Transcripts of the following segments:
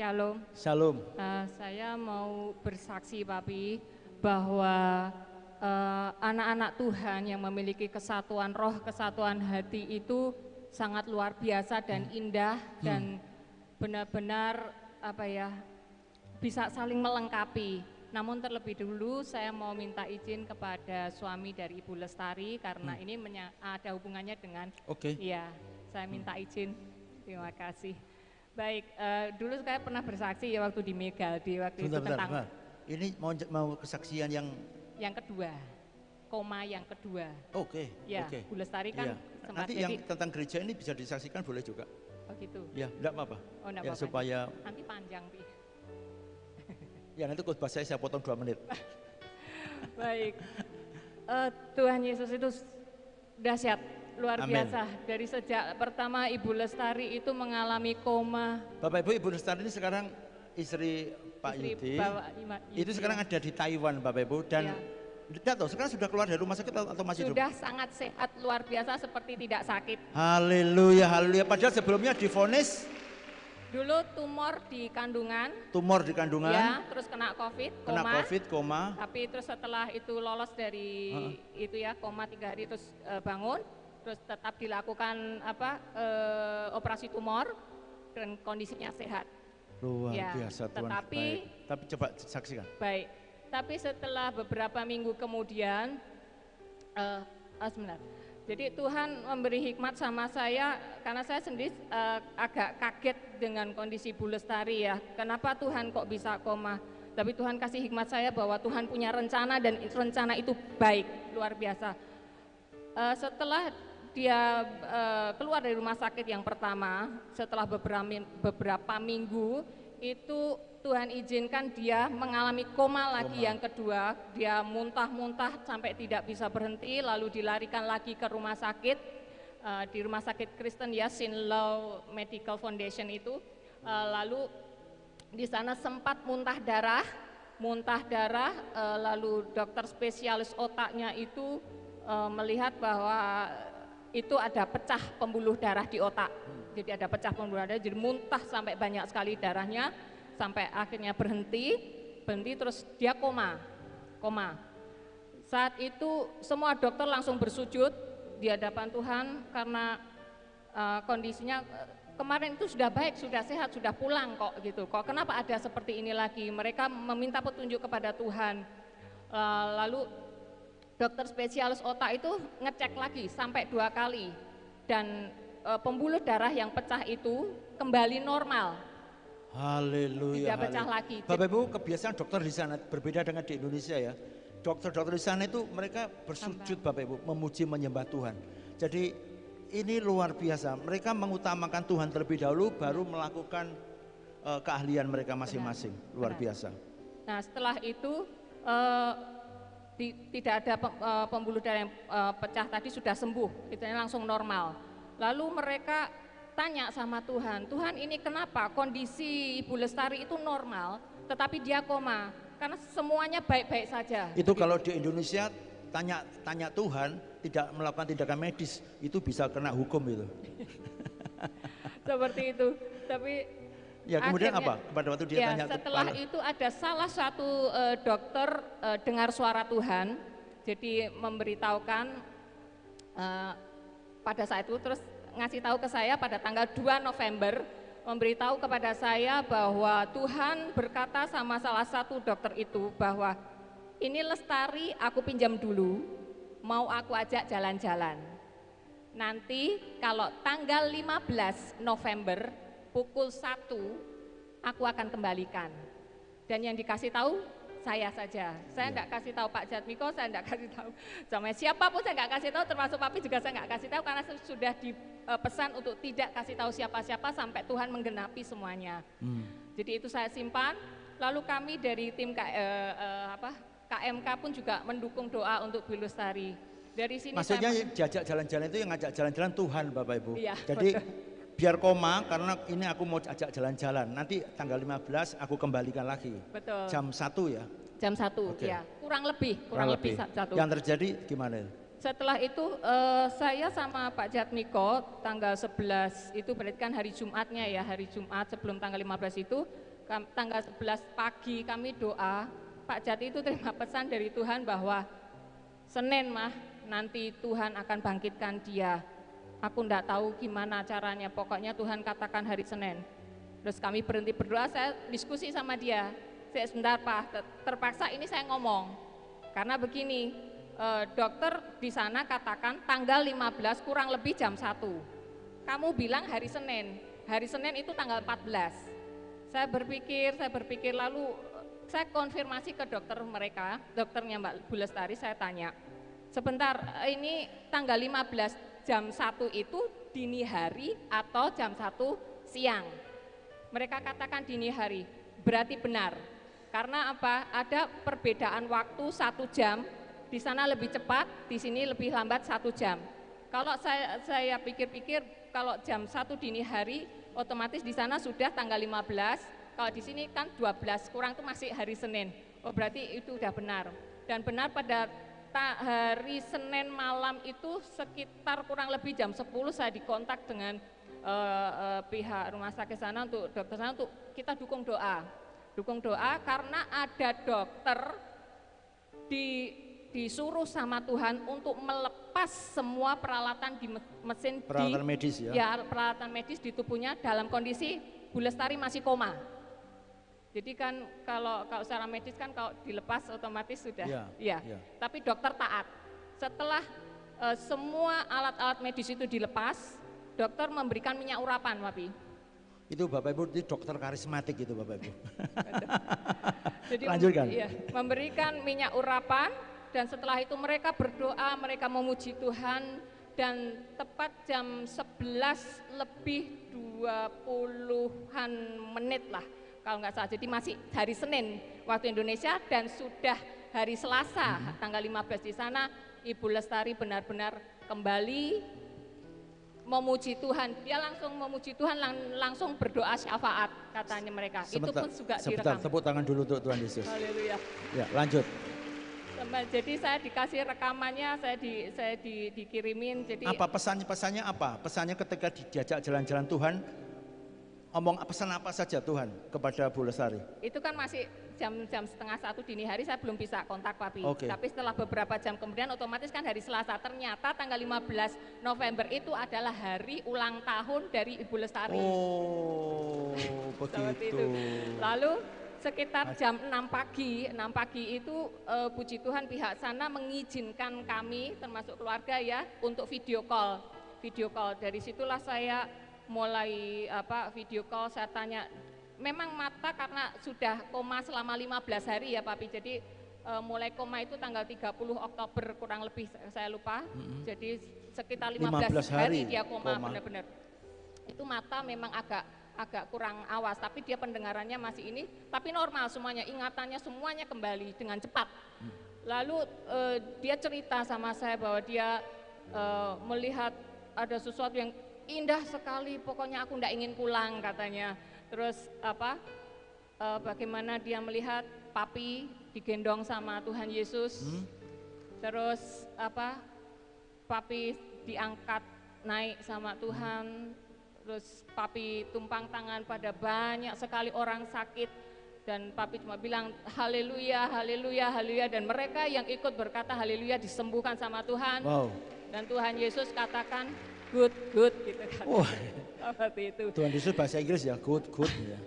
Shalom. Shalom. Saya mau bersaksi Papi bahwa anak-anak Tuhan yang memiliki kesatuan roh, kesatuan hati itu sangat luar biasa dan indah dan benar-benar bisa saling melengkapi. Namun terlebih dulu saya mau minta izin kepada suami dari Ibu Lestari karena ini ada hubungannya dengan Iya, saya minta izin. Terima kasih. Baik, dulu saya pernah bersaksi ya waktu di Megaldi waktu itu tentang ini mau kesaksian yang kedua, koma yang kedua. Oke. Bu Lestari kan sempat nanti yang tentang gereja ini bisa disaksikan boleh juga. Oh gitu. Ya, enggak apa-apa. Oh, enggak ya, apa-apa. supaya nanti panjang, Pi. Ya, nanti khotbah saya potong 2 menit. Baik. Tuhan Yesus itu dahsyat, luar biasa. Dari sejak pertama Ibu Lestari itu mengalami koma. Bapak Ibu, Ibu Lestari ini sekarang istri Pak Yudi. Itu sekarang ada di Taiwan, Bapak Ibu, dan tidak tahu sekarang sudah keluar dari rumah sakit atau masih hidup? Sudah sangat sehat, luar biasa, seperti tidak sakit. Haleluya, haleluya. Padahal sebelumnya divonis dulu tumor di kandungan. Ya, terus kena COVID, koma. Tapi terus setelah itu lolos dari itu ya, koma 3 hari terus bangun, terus tetap dilakukan operasi tumor dan kondisinya sehat. Luar biasa Tuhan. Tapi coba saksikan. Baik. Tapi setelah beberapa minggu kemudian, sebentar. Jadi Tuhan memberi hikmat sama saya karena saya sendiri agak kaget dengan kondisi Bu Lestari ya. Kenapa Tuhan kok bisa koma? Tapi Tuhan kasih hikmat saya bahwa Tuhan punya rencana dan rencana itu baik, luar biasa. Setelah dia keluar dari rumah sakit yang pertama, setelah beberapa minggu itu Tuhan izinkan dia mengalami koma lagi yang kedua. Dia muntah-muntah sampai tidak bisa berhenti, lalu dilarikan lagi ke rumah sakit, di rumah sakit Kristen ya, Sinlow Medical Foundation itu. Lalu di sana sempat muntah darah, lalu dokter spesialis otaknya itu melihat bahwa itu ada pecah pembuluh darah di otak. Jadi ada pecah pembuluh darah, jadi muntah sampai banyak sekali darahnya, sampai akhirnya berhenti terus dia koma. Saat itu semua dokter langsung bersujud di hadapan Tuhan karena kondisinya kemarin itu sudah baik, sudah sehat, sudah pulang kok gitu. Kok kenapa ada seperti ini lagi? Mereka meminta petunjuk kepada Tuhan. Lalu dokter spesialis otak itu ngecek lagi sampai 2 kali dan pembuluh darah yang pecah itu kembali normal. Haleluya. Tidak pecah lagi. Bapak Ibu, kebiasaan dokter di sana berbeda dengan di Indonesia ya. Dokter-dokter di sana itu mereka bersujud Bapak Ibu, memuji menyembah Tuhan. Jadi ini luar biasa. Mereka mengutamakan Tuhan terlebih dahulu, baru melakukan keahlian mereka masing-masing. Luar biasa. Nah setelah itu tidak ada pembuluh darah yang pecah tadi, sudah sembuh, itu langsung normal. Lalu mereka tanya sama Tuhan, Tuhan ini kenapa kondisi Ibu Lestari itu normal tetapi dia koma, karena semuanya baik-baik saja. Itu kalau di Indonesia tanya Tuhan, tidak melakukan tindakan medis, itu bisa kena hukum itu. Seperti itu. Tapi ya kemudian akhirnya, apa pada waktu dia tanya setelah itu ada salah satu dokter dengar suara Tuhan, jadi memberitahukan pada saat itu, terus ngasih tahu ke saya pada tanggal 2 November, memberitahu kepada saya bahwa Tuhan berkata sama salah satu dokter itu bahwa ini Lestari aku pinjam dulu, mau aku ajak jalan-jalan. Nanti kalau tanggal 15 November pukul 1 aku akan kembalikan. Dan yang dikasih tahu saya saja. Saya enggak kasih tahu Pak Jatmiko, saya enggak kasih tahu sama siapapun, saya enggak kasih tahu, termasuk Papi juga saya enggak kasih tahu karena sudah dipesan untuk tidak kasih tahu siapa-siapa sampai Tuhan menggenapi semuanya. Jadi itu saya simpan. Lalu kami dari tim KMK pun juga mendukung doa untuk Bu Lestari. Dari sini maksudnya diajak jalan-jalan itu yang ngajak jalan-jalan Tuhan Bapak Ibu. Iya, jadi biar koma karena ini aku mau ajak jalan-jalan, nanti tanggal 15 aku kembalikan lagi. Betul. Jam 1 ya? Jam 1 ya, kurang lebih 1. Yang terjadi gimana? setelah itu saya sama Pak Jatmiko tanggal 11 itu berarti kan hari Jumatnya ya, hari Jumat sebelum tanggal 15 itu tanggal 11 pagi kami doa. Pak Jat itu terima pesan dari Tuhan bahwa Senin mah nanti Tuhan akan bangkitkan dia. Aku enggak tahu gimana caranya, pokoknya Tuhan katakan hari Senin. Terus kami berhenti berdoa, saya diskusi sama dia. Saya sebentar Pak, terpaksa ini saya ngomong. Karena begini, dokter di sana katakan tanggal 15 kurang lebih jam 1. Kamu bilang hari Senin itu tanggal 14. Saya berpikir lalu saya konfirmasi ke dokter mereka, dokternya Mbak Bu Lestari, saya tanya, sebentar ini tanggal 15 jam 1 itu dini hari atau jam 1 siang? Mereka katakan dini hari, berarti benar. Karena apa? Ada perbedaan waktu 1 jam, di sana lebih cepat, di sini lebih lambat 1 jam. Kalau saya pikir-pikir, kalau jam 1 dini hari, otomatis di sana sudah tanggal 15, kalau di sini kan 12, kurang itu masih hari Senin. Oh berarti itu udah benar. Dan benar pada hari Senin malam itu sekitar kurang lebih jam 10 saya dikontak dengan pihak rumah sakit sana untuk dokter sana untuk kita dukung doa karena ada dokter disuruh sama Tuhan untuk melepas semua peralatan di mesin peralatan medis ya. Peralatan medis di tubuhnya dalam kondisi Bu Lestari masih koma. Jadi kan kalau secara medis kan kalau dilepas otomatis sudah ya. Tapi dokter taat. Setelah semua alat-alat medis itu dilepas, dokter memberikan minyak urapan, Papi. Itu Bapak Ibu, itu dokter karismatik itu Bapak Ibu. Jadi lanjutkan. Memberikan minyak urapan dan setelah itu mereka berdoa, mereka memuji Tuhan dan tepat jam 11 lebih 20-an menit lah kalau nggak salah. Jadi masih hari Senin waktu Indonesia dan sudah hari Selasa tanggal 15 di sana Ibu Lestari benar-benar kembali memuji Tuhan. Dia langsung memuji Tuhan, langsung berdoa syafaat katanya mereka. Itu pun juga direkam. Tepuk tangan dulu untuk Tuhan Yesus. Haleluya. Ya, lanjut. Jadi saya dikasih rekamannya, saya dikirimin. Jadi apa pesannya apa? Pesannya ketika diajak jalan-jalan Tuhan, omong pesan apa saja Tuhan kepada Bu Lestari? Itu kan masih jam 12:30 dini hari, saya belum bisa kontak Papi. Okay. Tapi setelah beberapa jam kemudian otomatis kan hari Selasa, ternyata tanggal 15 November itu adalah hari ulang tahun dari Ibu Lestari. Oh, begitu. Lalu sekitar jam 6 pagi itu puji Tuhan pihak sana mengizinkan kami termasuk keluarga ya untuk video call. Dari situlah saya mulai video call, saya tanya, memang mata karena sudah koma selama 15 hari ya Papi, jadi mulai koma itu tanggal 30 Oktober kurang lebih saya lupa, jadi sekitar 15 hari dia koma. Benar-benar. Itu mata memang agak kurang awas, tapi dia pendengarannya masih ini, tapi normal semuanya, ingatannya semuanya kembali dengan cepat. Lalu dia cerita sama saya bahwa dia melihat ada sesuatu yang indah sekali, pokoknya aku enggak ingin pulang katanya. Terus bagaimana dia melihat Papi digendong sama Tuhan Yesus. Terus Papi diangkat naik sama Tuhan. Terus Papi tumpang tangan pada banyak sekali orang sakit dan Papi cuma bilang haleluya, haleluya, haleluya, dan mereka yang ikut berkata haleluya disembuhkan sama Tuhan. Wow. Dan Tuhan Yesus katakan good gitu kan. Oh. Seperti itu. Tuhan Yesus bahasa Inggris ya, good ya.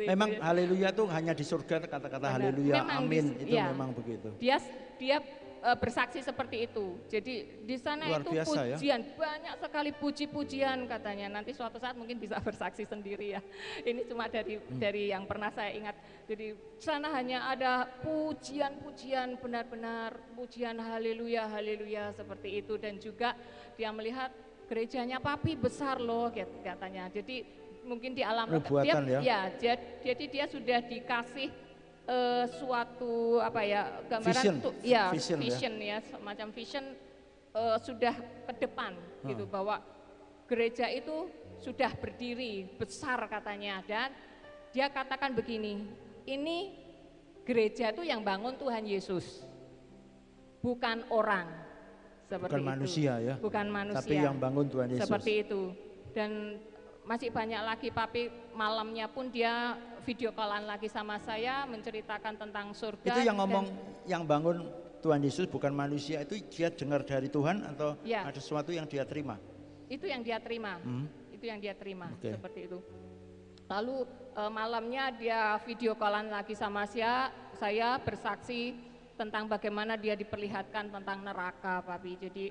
Memang itu, ya. Haleluya tuh hanya di surga kata-kata haleluya, amin, itu ya, memang begitu. Dia bersaksi seperti itu. Jadi di sana luar itu biasa, pujian, ya? Banyak sekali puji-pujian katanya. Nanti suatu saat mungkin bisa bersaksi sendiri ya. Ini cuma dari yang pernah saya ingat. Jadi sana hanya ada pujian-pujian, benar-benar pujian haleluya, haleluya seperti itu. Dan juga dia melihat gerejanya Papi besar loh katanya. Jadi mungkin di alam jadi dia sudah dikasih suatu gambaran vision ya, semacam vision sudah ke depan gitu, bahwa gereja itu sudah berdiri besar katanya. Dan dia katakan begini, ini gereja itu yang bangun Tuhan Yesus, bukan orang. seperti Bukan itu. manusia ya. Bukan manusia. Tapi yang bangun Tuhan Yesus. Seperti itu. Dan masih banyak lagi Papi, malamnya pun dia video callan lagi sama saya menceritakan tentang surga. Itu yang ngomong yang bangun Tuhan Yesus bukan manusia, itu dia dengar dari Tuhan atau ya, ada sesuatu yang dia terima? Itu yang dia terima. Itu yang dia terima, seperti itu. Lalu malamnya dia video callan lagi sama saya bersaksi tentang bagaimana dia diperlihatkan tentang neraka, Papi. Jadi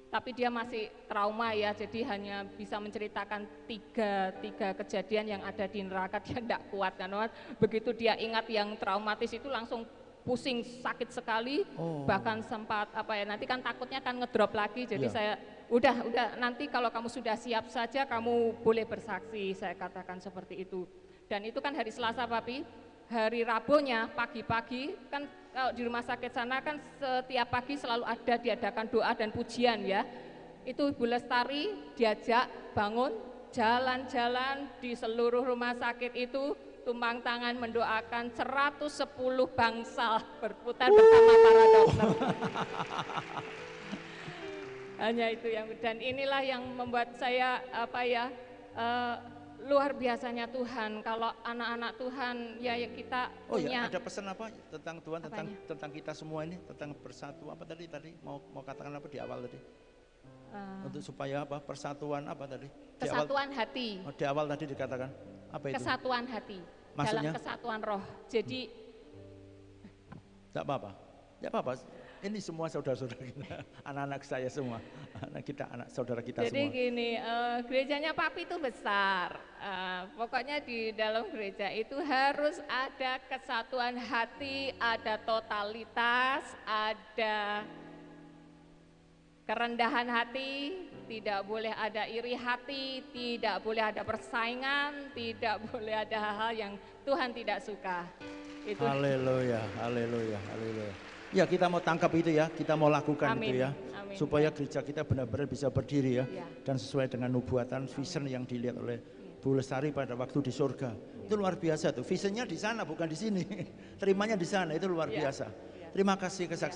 tapi dia masih trauma ya, jadi hanya bisa menceritakan tiga kejadian yang ada di neraka. Dia tidak kuat kan, begitu dia ingat yang traumatis itu langsung pusing, sakit sekali, bahkan sempat nanti kan takutnya kan ngedrop lagi. Jadi saya udah nanti kalau kamu sudah siap saja kamu boleh bersaksi, saya katakan seperti itu. Dan itu kan hari Selasa, Papi. Hari Rabunya pagi-pagi kan kalau di rumah sakit sana kan setiap pagi selalu ada diadakan doa dan pujian ya. Itu Ibu Lestari diajak bangun jalan-jalan di seluruh rumah sakit itu, tumpang tangan mendoakan 110 bangsal berputar bersama para dokter. Hanya itu yang, dan inilah yang membuat saya luar biasanya Tuhan. Kalau anak-anak Tuhan ya kita punya. Ada pesan apa tentang Tuhan, tentang kita semua ini, tentang bersatu apa tadi mau katakan apa di awal tadi? Untuk supaya apa? Persatuan apa tadi? Kesatuan hati. Di awal tadi dikatakan apa itu? Kesatuan hati. Maksudnya? Dalam kesatuan roh. Jadi tidak apa-apa. Ya apa-apa. Ini semua saudara-saudara kita, anak-anak saya semua, anak saudara kita jadi semua. Jadi gini, gerejanya Papi itu besar. Pokoknya di dalam gereja itu harus ada kesatuan hati, ada totalitas, ada kerendahan hati, tidak boleh ada iri hati, tidak boleh ada persaingan, tidak boleh ada hal-hal yang Tuhan tidak suka. Itu. Haleluya, haleluya, haleluya. Ya kita mau tangkap itu ya, kita mau lakukan itu ya, supaya gereja kita benar-benar bisa berdiri ya, dan sesuai dengan nubuatan vision yang dilihat oleh Bu Lestari pada waktu di surga. Itu luar biasa tuh, visionnya di sana bukan di sini, terimanya di sana, itu luar biasa. Terima kasih kesaksian.